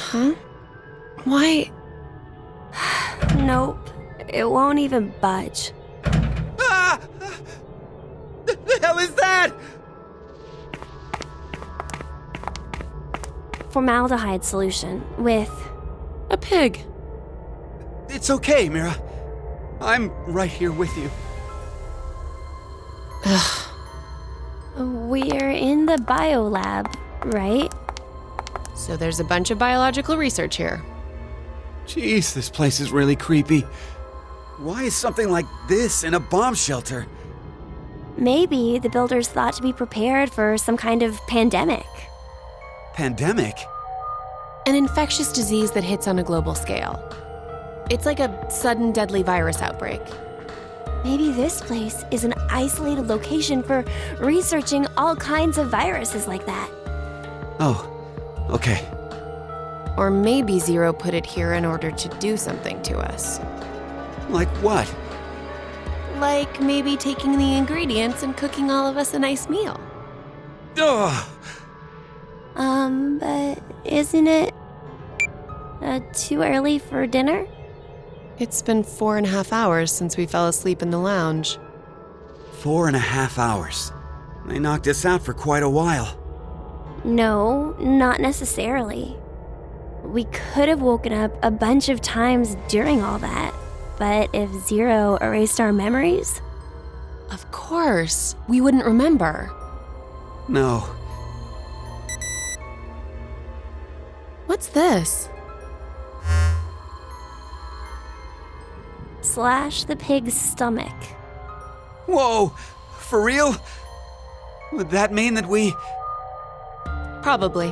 Huh? Why? Nope. It won't even budge. Ah! The hell is that? Formaldehyde solution with... A pig. It's okay, Mira. I'm right here with you. Ugh. We're in the Biolab, right? So there's a bunch of biological research here. Jeez, this place is really creepy. Why is something like this in a bomb shelter? Maybe the builders thought to be prepared for some kind of pandemic. Pandemic? An infectious disease that hits on a global scale. It's like a sudden deadly virus outbreak. Maybe this place is an isolated location for researching all kinds of viruses like that. Oh, okay. Or maybe Zero put it here in order to do something to us. Like what? Like maybe taking the ingredients and cooking all of us a nice meal. Ugh! But isn't it too early for dinner? It's been 4.5 hours since we fell asleep in the lounge. 4.5 hours. They knocked us out for quite a while. No, not necessarily. We could have woken up a bunch of times during all that, but if Zero erased our memories... Of course, we wouldn't remember. No. What's this? Slash the pig's stomach. Whoa! For real? Would that mean that we... Probably.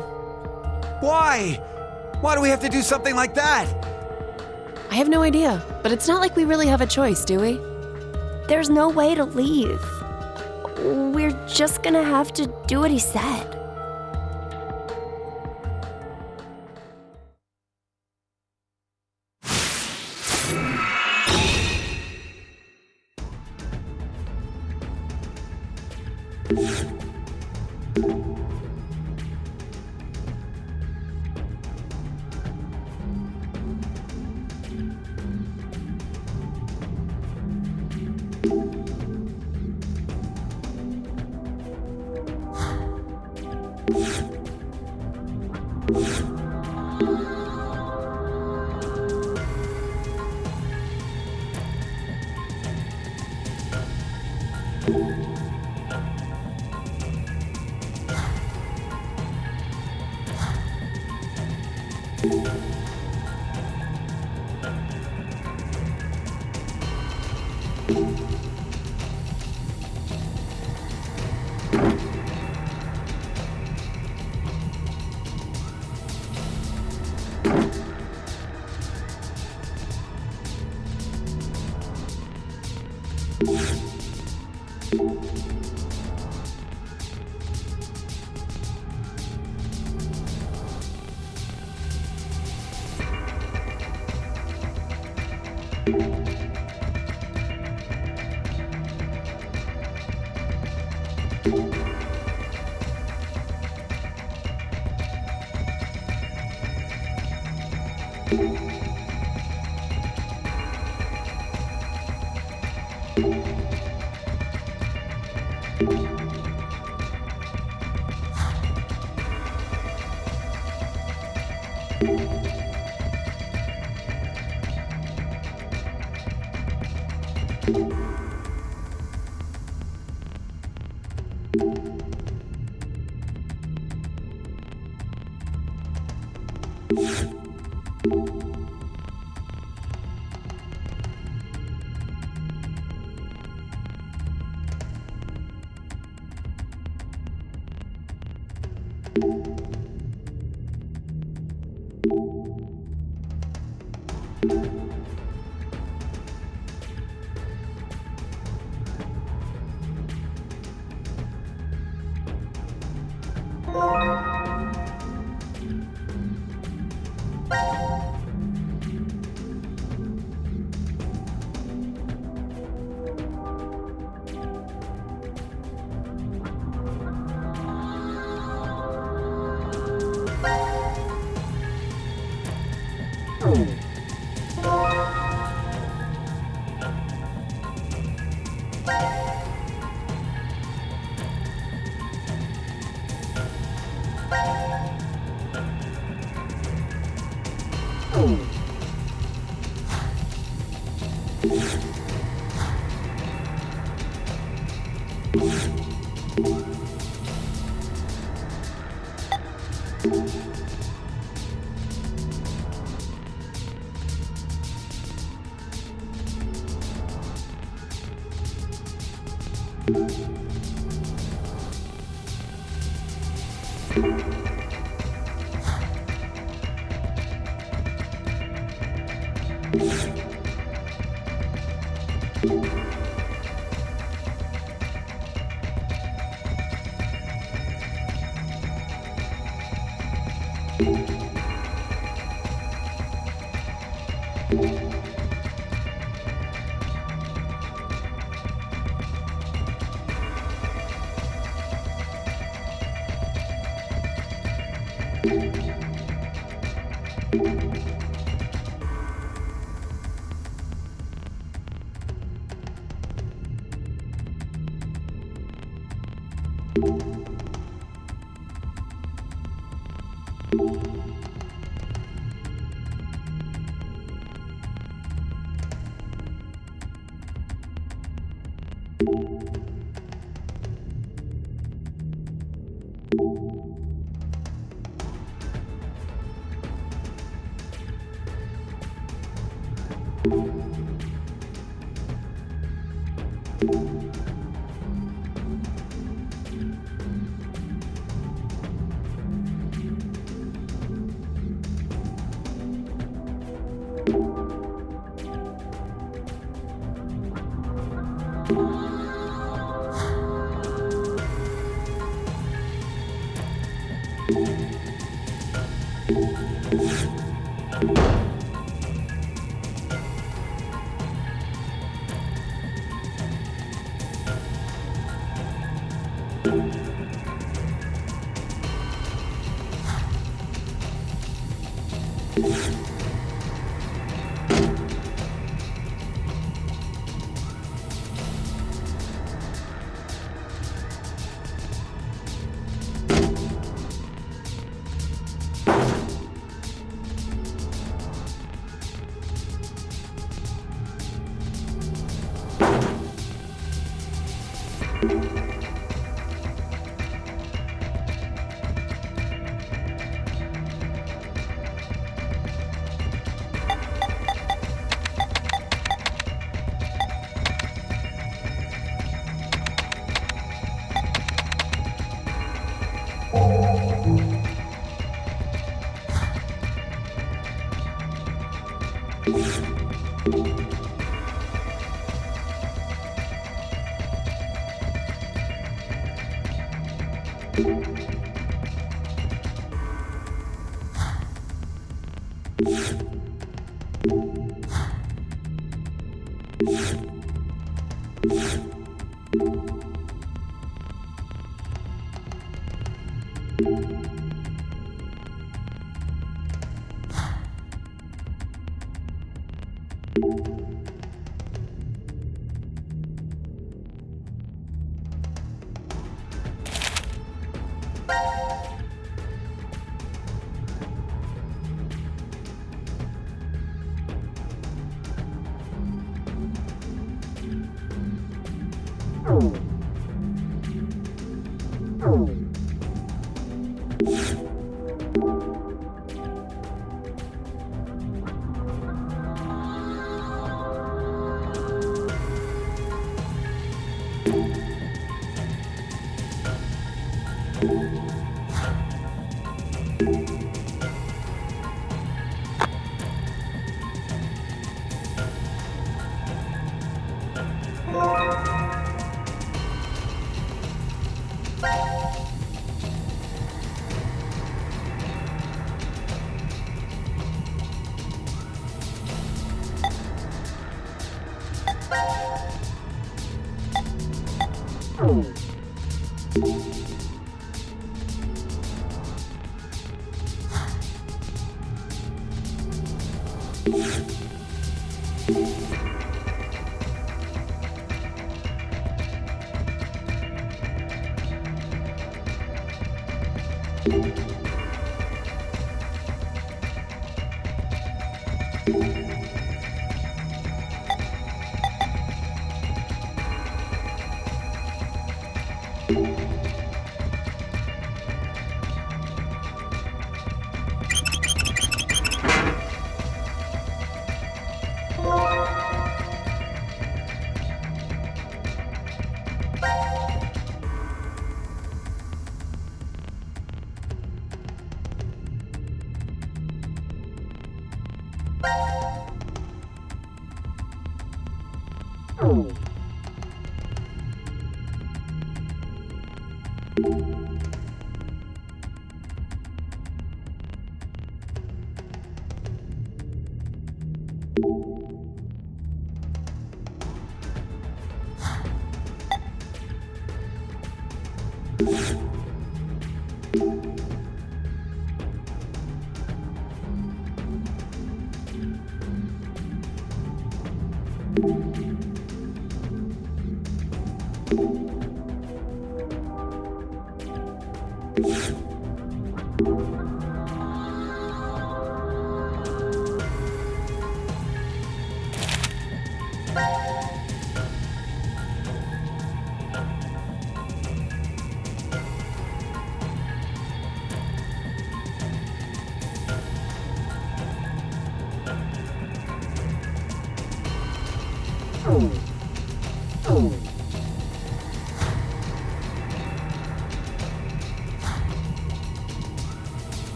Why? Why do we have to do something like that? I have no idea, but it's not like we really have a choice, do we? There's no way to leave. We're just gonna have to do what he said.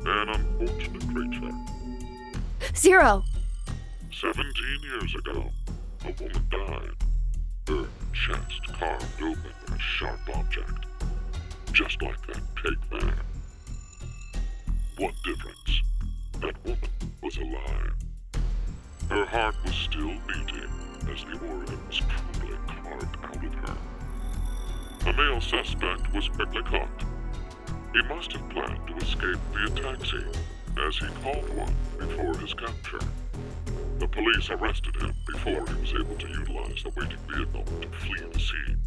An unfortunate creature. Zero! 17 years ago, a woman died. Her chest carved open with a sharp object. Just like that pig there. One difference. That woman was alive. Her heart was still beating as the organ was cruelly carved out of her. A male suspect was quickly caught. He must have planned to escape via taxi, as he called one before his capture. The police arrested him before he was able to utilize the waiting vehicle to flee the scene.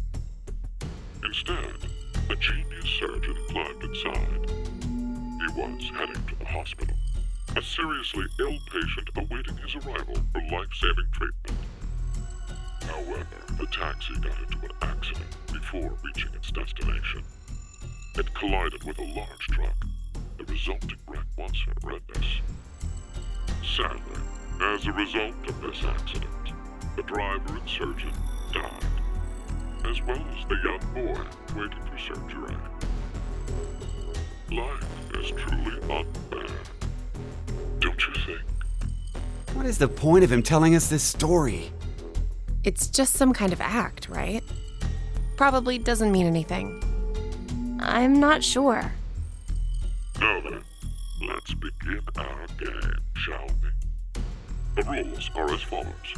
Instead, a genius surgeon climbed inside. He was heading to the hospital, a seriously ill patient awaiting his arrival for life-saving treatment. However, the taxi got into an accident before reaching its destination. It collided with a large truck. The resulting wreck was horrendous. Sadly, as a result of this accident, the driver and surgeon died, as well as the young boy waiting for surgery. Life is truly unfair. Don't you think? What is the point of him telling us this story? It's just some kind of act, right? Probably doesn't mean anything. I'm not sure. Now then, let's begin our game, shall we? The rules are as follows.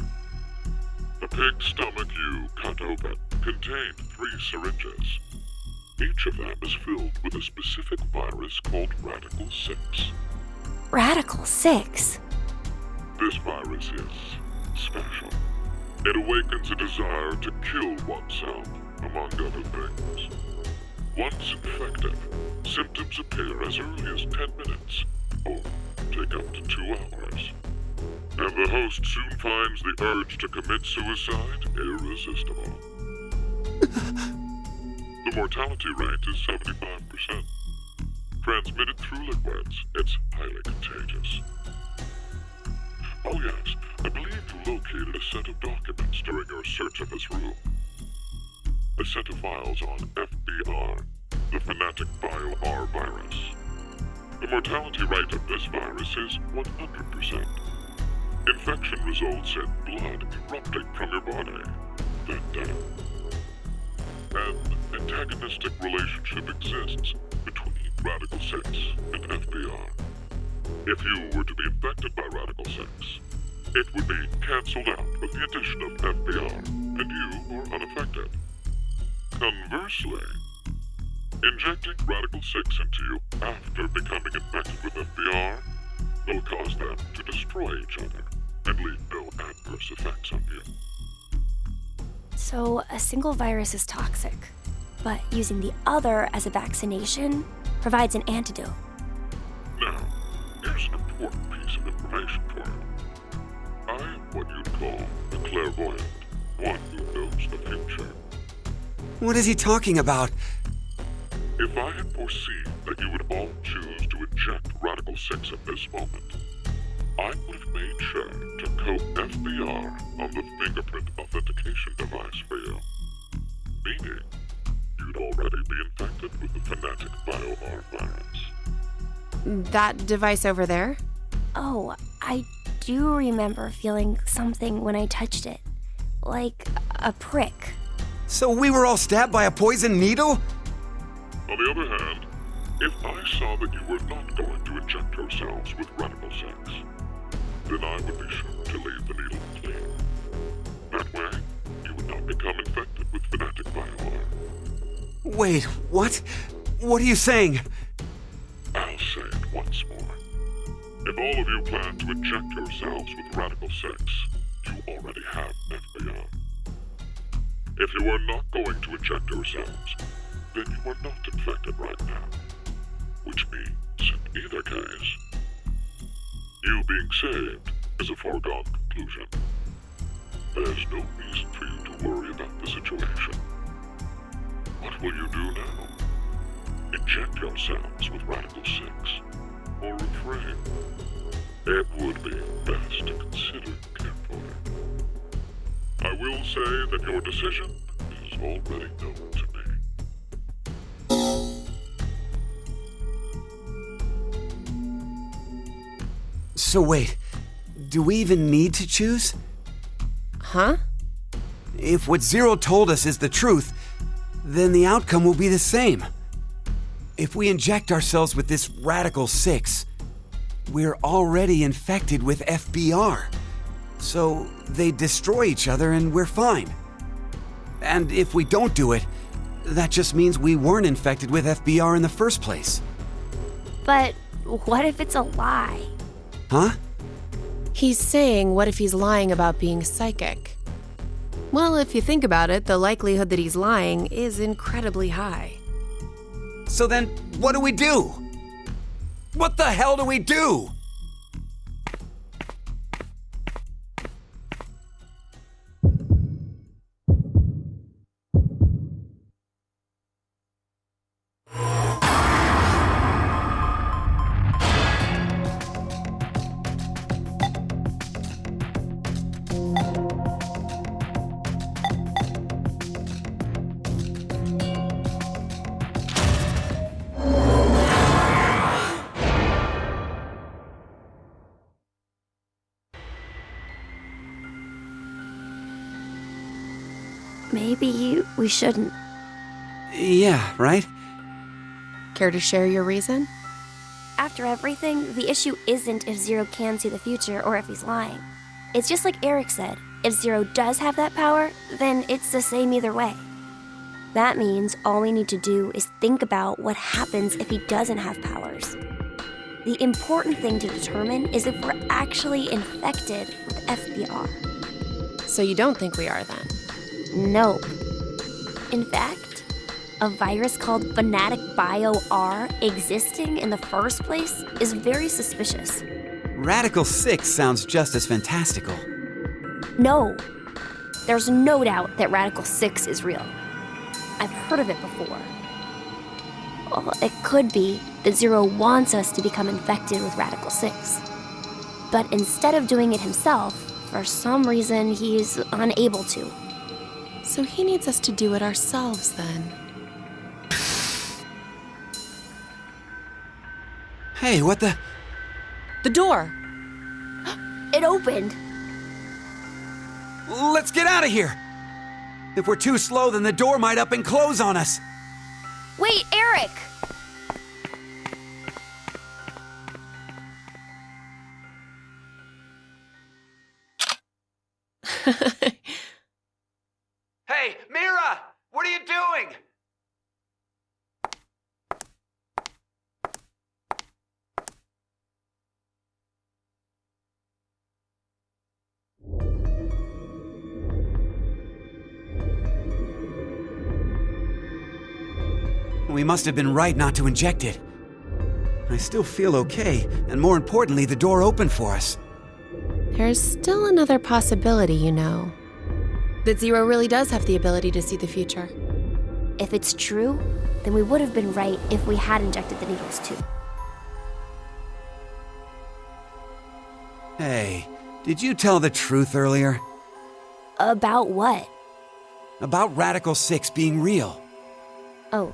The pig's stomach you cut open contained 3 syringes. Each of them is filled with a specific virus called Radical 6. Radical 6? This virus is special. It awakens a desire to kill oneself, among other things. Once infected, symptoms appear as early as 10 minutes, or take up to 2 hours. And the host soon finds the urge to commit suicide irresistible. The mortality rate is 75%. Transmitted through liquids, it's highly contagious. Oh yes, I believe you located a set of documents during your search of this room. A set of files on FBR, the Fanatic Biolab virus. The mortality rate of this virus is 100%. Infection results in blood erupting from your body, then death. An antagonistic relationship exists between Radical 6 and FBR. If you were to be infected by Radical 6, it would be cancelled out with the addition of FBR, and you are unaffected. Conversely, injecting Radical 6 into you after becoming infected with FBR will cause them to destroy each other and leave no adverse effects on you. So a single virus is toxic, but using the other as a vaccination provides an antidote. Now, here's an important piece of information for you. I am what you'd call a clairvoyant, one who knows the future. What is he talking about? If I had foreseen that you would all choose to inject Radical 6 at this moment, I would have made sure to coat FBR on the fingerprint authentication device for you. Meaning, you'd already be infected with the Fanatic Biolab virus. That device over there? Oh, I do remember feeling something when I touched it. Like a prick. So we were all stabbed by a poison needle? On the other hand, if I saw that you were not going to inject yourselves with Radical 6, then I would be sure to leave the needle clean. That way, you would not become infected with Fanatic Biolab. Wait, what? What are you saying? I'll say it once more. If all of you plan to inject yourselves with Radical 6, you already have FBR. If you are not going to inject yourselves, then you are not infected right now. Which means, in either case, You being saved is a foregone conclusion. There's no reason for you to worry about the situation. What will you do now? Inject yourselves with Radical 6, or refrain? It would be best to consider carefully. I will say that your decision is already known to me. So wait, do we even need to choose? Huh? If what Zero told us is the truth, then the outcome will be the same. If we inject ourselves with this Radical 6, we're already infected with FBR. So they destroy each other and we're fine. And if we don't do it, that just means we weren't infected with FBR in the first place. But what if it's a lie? Huh? He's saying, what if he's lying about being psychic? Well, if you think about it, the likelihood that he's lying is incredibly high. So then, what do we do? What the hell do we do? Maybe we shouldn't. Yeah, right? Care to share your reason? After everything, the issue isn't if Zero can see the future or if he's lying. It's just like Eric said, if Zero does have that power, then it's the same either way. That means all we need to do is think about what happens if he doesn't have powers. The important thing to determine is if we're actually infected with FBR. So you don't think we are then? Nope. In fact, a virus called Fanatic Bio-R existing in the first place is very suspicious. Radical 6 sounds just as fantastical. No, there's no doubt that Radical 6 is real. I've heard of it before. Well, it could be that Zero wants us to become infected with Radical 6. But instead of doing it himself, for some reason he's unable to. So he needs us to do it ourselves then. Hey, what the? The door! It opened! Let's get out of here! If we're too slow, then the door might up and close on us. Wait, Eric! Hey, Mira! What are you doing? We must have been right not to inject it. I still feel okay, and more importantly, the door opened for us. There's still another possibility, you know. That Zero really does have the ability to see the future. If it's true, then we would have been right if we had injected the needles too. Hey, did you tell the truth earlier? About what? About Radical 6 being real. Oh,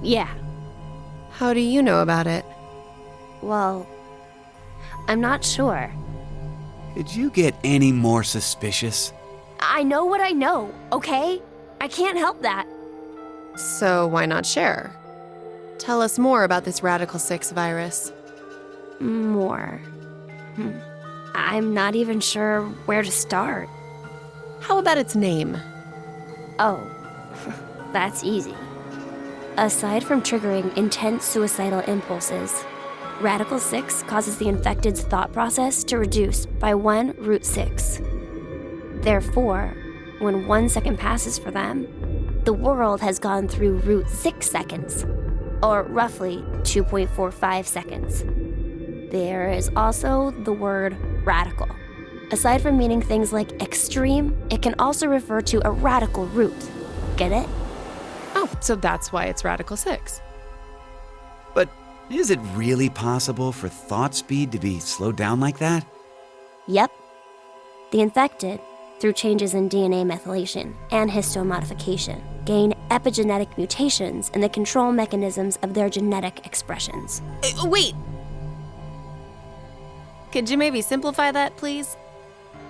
yeah. How do you know about it? Well, I'm not sure. Did you get any more suspicious? I know what I know, okay? I can't help that. So why not share? Tell us more about this Radical 6 virus. More. I'm not even sure where to start. How about its name? Oh, that's easy. Aside from triggering intense suicidal impulses, Radical 6 causes the infected's thought process to reduce by 1√6. Therefore, when 1 second passes for them, the world has gone through √6 seconds, or roughly 2.45 seconds. There is also the word radical. Aside from meaning things like extreme, it can also refer to a radical root. Get it? Oh, so that's why it's radical 6. But is it really possible for thought speed to be slowed down like that? Yep. The infected, through changes in DNA methylation and histomodification, gain epigenetic mutations in the control mechanisms of their genetic expressions. Wait! Could you maybe simplify that, please?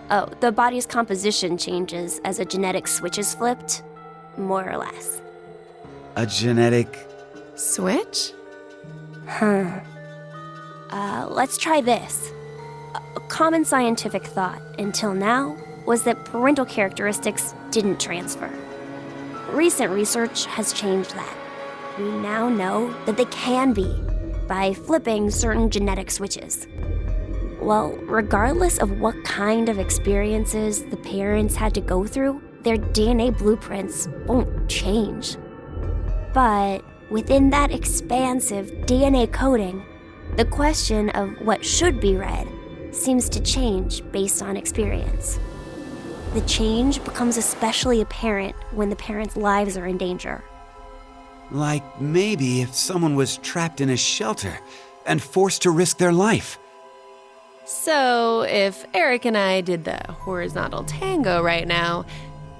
Oh, the body's composition changes as a genetic switch is flipped, more or less. A genetic... Switch? Let's try this. A common scientific thought until now was that parental characteristics didn't transfer. Recent research has changed that. We now know that they can be by flipping certain genetic switches. Well, regardless of what kind of experiences the parents had to go through, their DNA blueprints won't change. But within that expansive DNA coding, the question of what should be read seems to change based on experience. The change becomes especially apparent when the parents' lives are in danger. Like maybe if someone was trapped in a shelter and forced to risk their life. So, if Eric and I did the horizontal tango right now,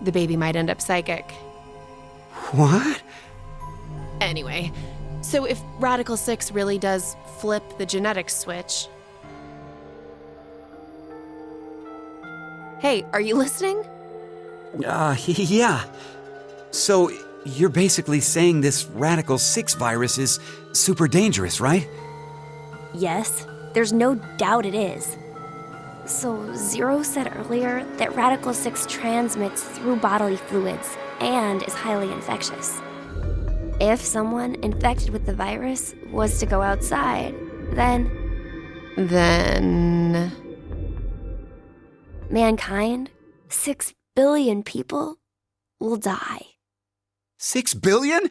the baby might end up psychic. What? Anyway, so if Radical 6 really does flip the genetic switch... Hey, are you listening? Yeah. So, you're basically saying this Radical 6 virus is super dangerous, right? Yes, there's no doubt it is. So, Zero said earlier that Radical 6 transmits through bodily fluids and is highly infectious. If someone infected with the virus was to go outside, then mankind, 6 billion people, will die. 6 billion?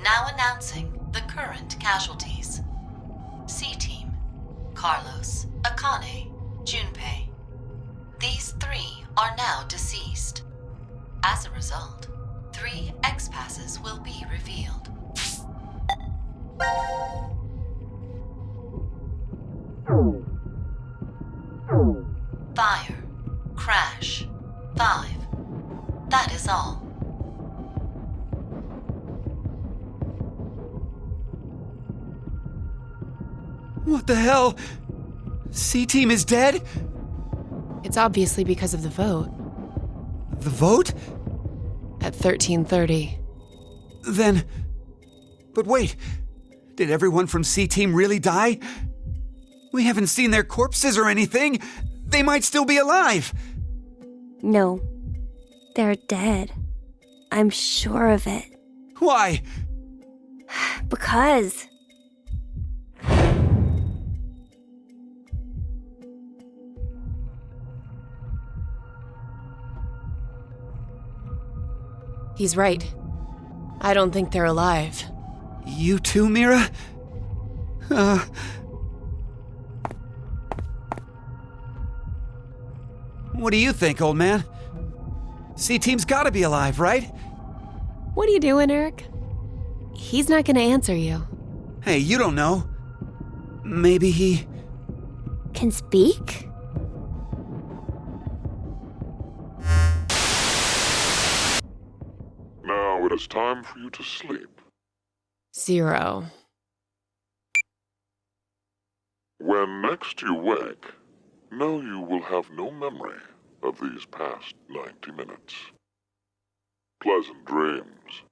Now announcing the current casualties. C-Team, Carlos, Akane, Junpei. These 3 are now deceased. As a result, 3 X-passes will be revealed. Fire. Crash. 5. That is all. What the hell? C-Team is dead? It's obviously because of the vote. The vote? At 13:30. Then... But wait, did everyone from C-Team really die? We haven't seen their corpses or anything. They might still be alive. No, they're dead. I'm sure of it. Why? Because... He's right. I don't think they're alive. You too, Mira? What do you think, old man? C-Team's gotta be alive, right? What are you doing, Eric? He's not gonna answer you. Hey, you don't know. Maybe he... can speak? Now it is time for you to sleep. 0. When next you wake, know you will have no memory of these past 90 minutes. Pleasant dreams.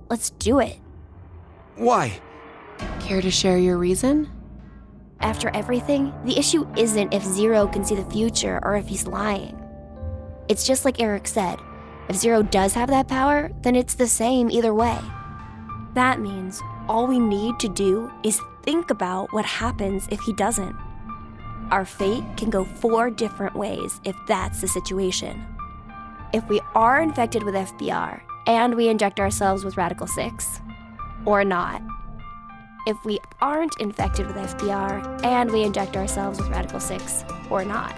Let's do it. Why? Care to share your reason? After everything, the issue isn't if Zero can see the future or if he's lying. It's just like Eric said. If Zero does have that power, then it's the same either way. That means all we need to do is think about what happens if he doesn't. Our fate can go 4 different ways if that's the situation. If we are infected with FBR and we inject ourselves with Radical 6, or not. If we aren't infected with FBR and we inject ourselves with Radical 6, or not.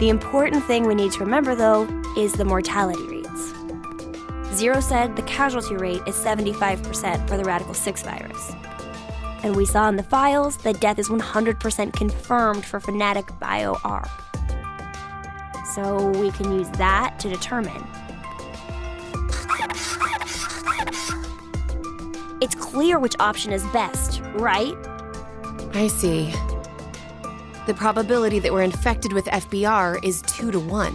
The important thing we need to remember, though, is the mortality rates. Zero said the casualty rate is 75% for the Radical 6 virus. And we saw in the files that death is 100% confirmed for Fnatic BioArb. So we can use that to determine. It's clear which option is best, right? I see. The probability that we're infected with FBR is 2 to 1,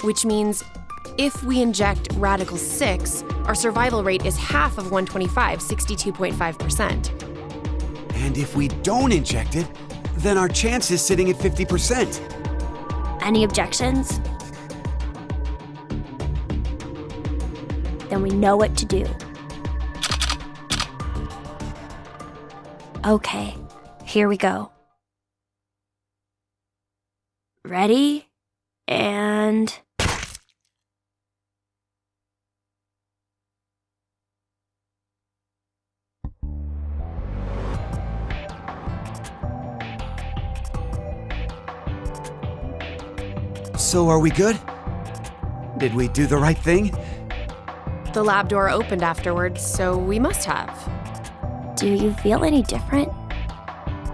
which means if we inject Radical 6, our survival rate is half of 125, 62.5%. And if we don't inject it, then our chance is sitting at 50%. Any objections? Then we know what to do. Okay, here we go. Ready? And... So are we good? Did we do the right thing? The lab door opened afterwards, so we must have. Do you feel any different?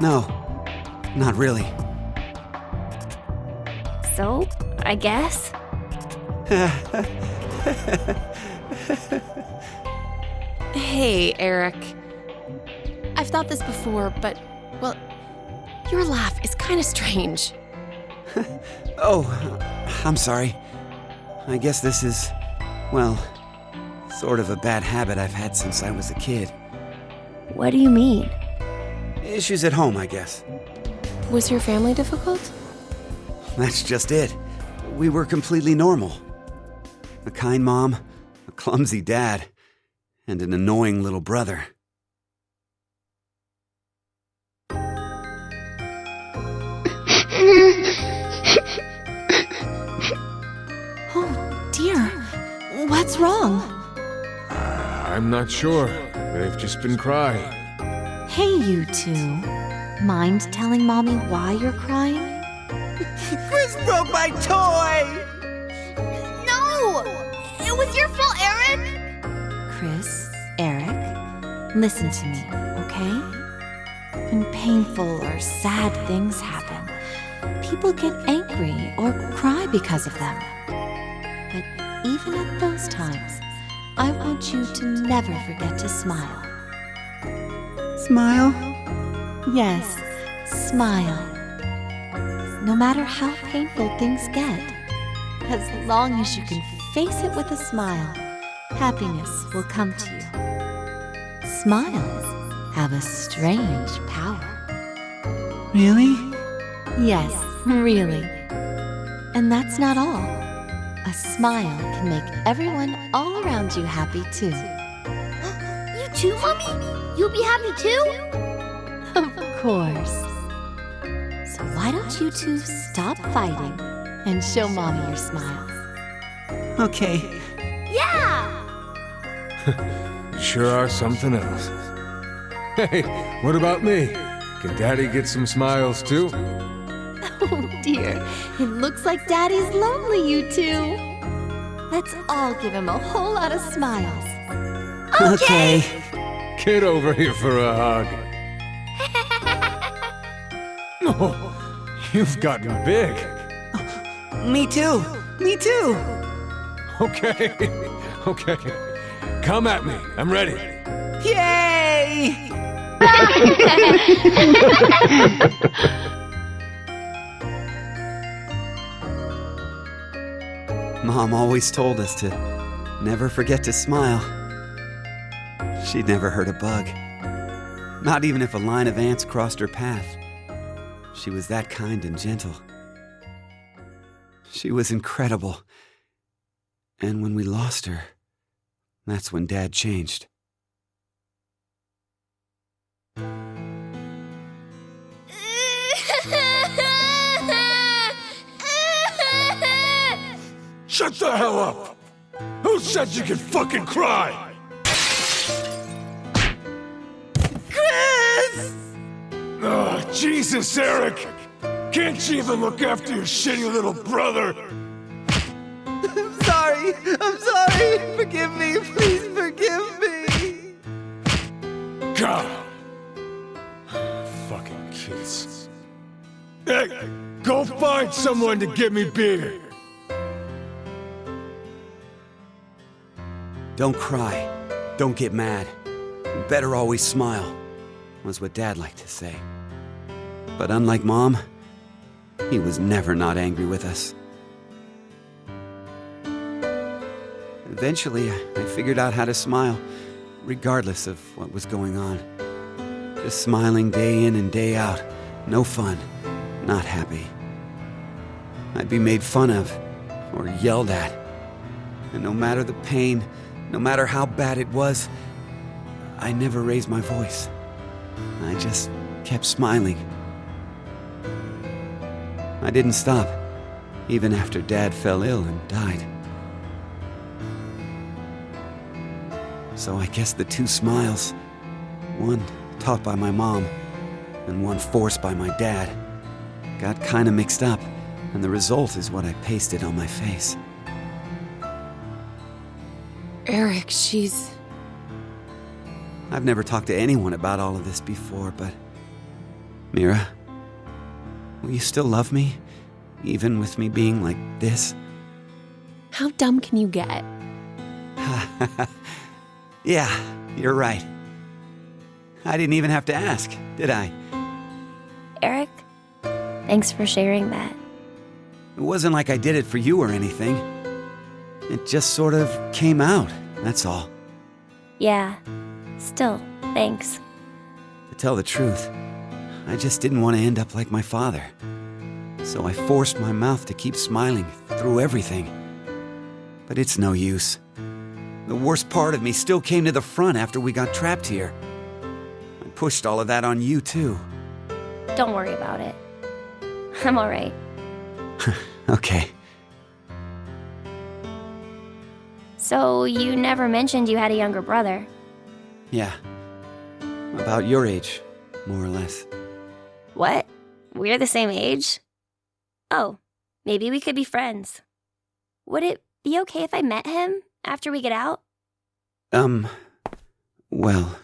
No, not really. So, I guess? Hey, Eric. I've thought this before, but, well, your laugh is kind of strange. Oh, I'm sorry. I guess this is, well, sort of a bad habit I've had since I was a kid. What do you mean? Issues at home, I guess. Was your family difficult? That's just it. We were completely normal. A kind mom, a clumsy dad, and an annoying little brother. Oh, dear. What's wrong? I'm not sure. They've just been crying. Hey, you two. Mind telling Mommy why you're crying? Chris broke my toy! No! It was your fault, Eric! Chris, Eric, listen to me, okay? When painful or sad things happen, people get angry or cry because of them. But even at those times, I want you to never forget to smile. Smile? Yes, smile. No matter how painful things get, as long as you can face it with a smile, happiness will come to you. Smiles have a strange power. Really? Yes, really. And that's not all. A smile can make everyone all around you happy too. You too, Mommy? You'll be happy too? Of course. So why don't you two stop fighting and show Mommy your smiles? Okay. Yeah! You sure are something else. Hey, what about me? Can Daddy get some smiles too? Oh dear, it looks like Daddy's lonely, you two. Let's all give him a whole lot of smiles. Okay. Get over here for a hug. Oh, you've gotten big. Me too. Me too. Okay, okay. Come at me. I'm ready. Yay! Mom always told us to never forget to smile. She'd never hurt a bug. Not even if a line of ants crossed her path. She was that kind and gentle. She was incredible. And when we lost her, that's when Dad changed. Shut the hell up! Who said you could fucking cry? Chris! Oh, Jesus, Eric! Can't you even look after your shitty little brother? I'm sorry! Forgive me! Please forgive me! God! Fucking kids. Hey, go find someone to get me beer! Don't cry. Don't get mad. You better always smile, was what Dad liked to say. But unlike Mom, he was never not angry with us. Eventually, I figured out how to smile, regardless of what was going on. Just smiling day in and day out. No fun. Not happy. I'd be made fun of, or yelled at. And no matter the pain, no matter how bad it was, I never raised my voice. I just kept smiling. I didn't stop, even after Dad fell ill and died. So I guess the two smiles, one taught by my mom and one forced by my dad, got kinda mixed up, and the result is what I pasted on my face. Eric, she's... I've never talked to anyone about all of this before, but... Mira, will you still love me? Even with me being like this? How dumb can you get? Yeah, you're right. I didn't even have to ask, did I? Eric, thanks for sharing that. It wasn't like I did it for you or anything. It just sort of came out, that's all. Yeah, still, thanks. To tell the truth, I just didn't want to end up like my father. So I forced my mouth to keep smiling through everything. But it's no use. The worst part of me still came to the front after we got trapped here. I pushed all of that on you, too. Don't worry about it. I'm alright. Okay. So, you never mentioned you had a younger brother. Yeah. About your age, more or less. What? We're the same age? Oh, maybe we could be friends. Would it be okay if I met him after we get out? Well...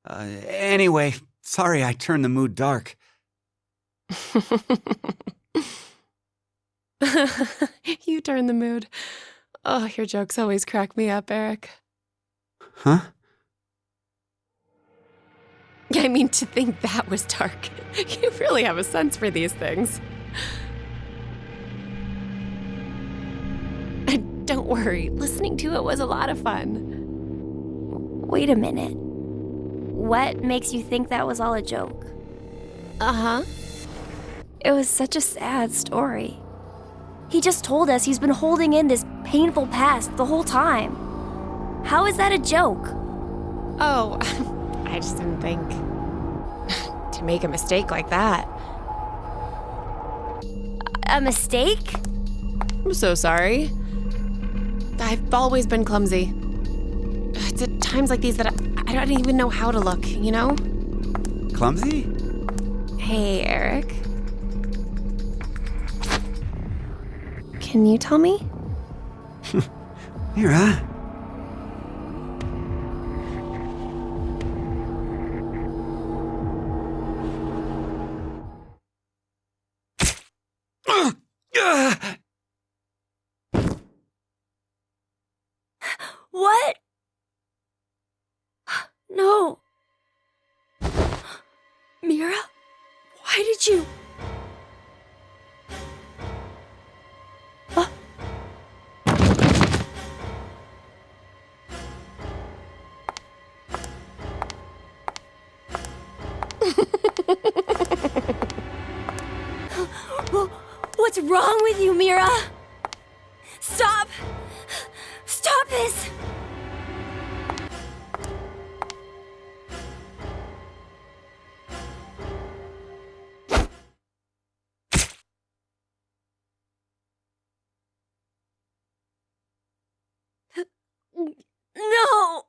anyway, sorry I turned the mood dark. You turn the mood. Oh, your jokes always crack me up, Eric. Huh? I mean, to think that was dark. You really have a sense for these things. Don't worry, listening to it was a lot of fun. Wait a minute. What makes you think that was all a joke? Uh-huh. It was such a sad story. He just told us he's been holding in this painful past the whole time. How is that a joke? Oh, I just didn't think to make a mistake like that. A mistake? I'm so sorry. I've always been clumsy. It's at times like these that I don't even know how to look, you know? Clumsy? Hey, Eric. Can you tell me? Mira? What? No. Mira? Why did you... wrong with you, Mira? Stop! Stop this! No!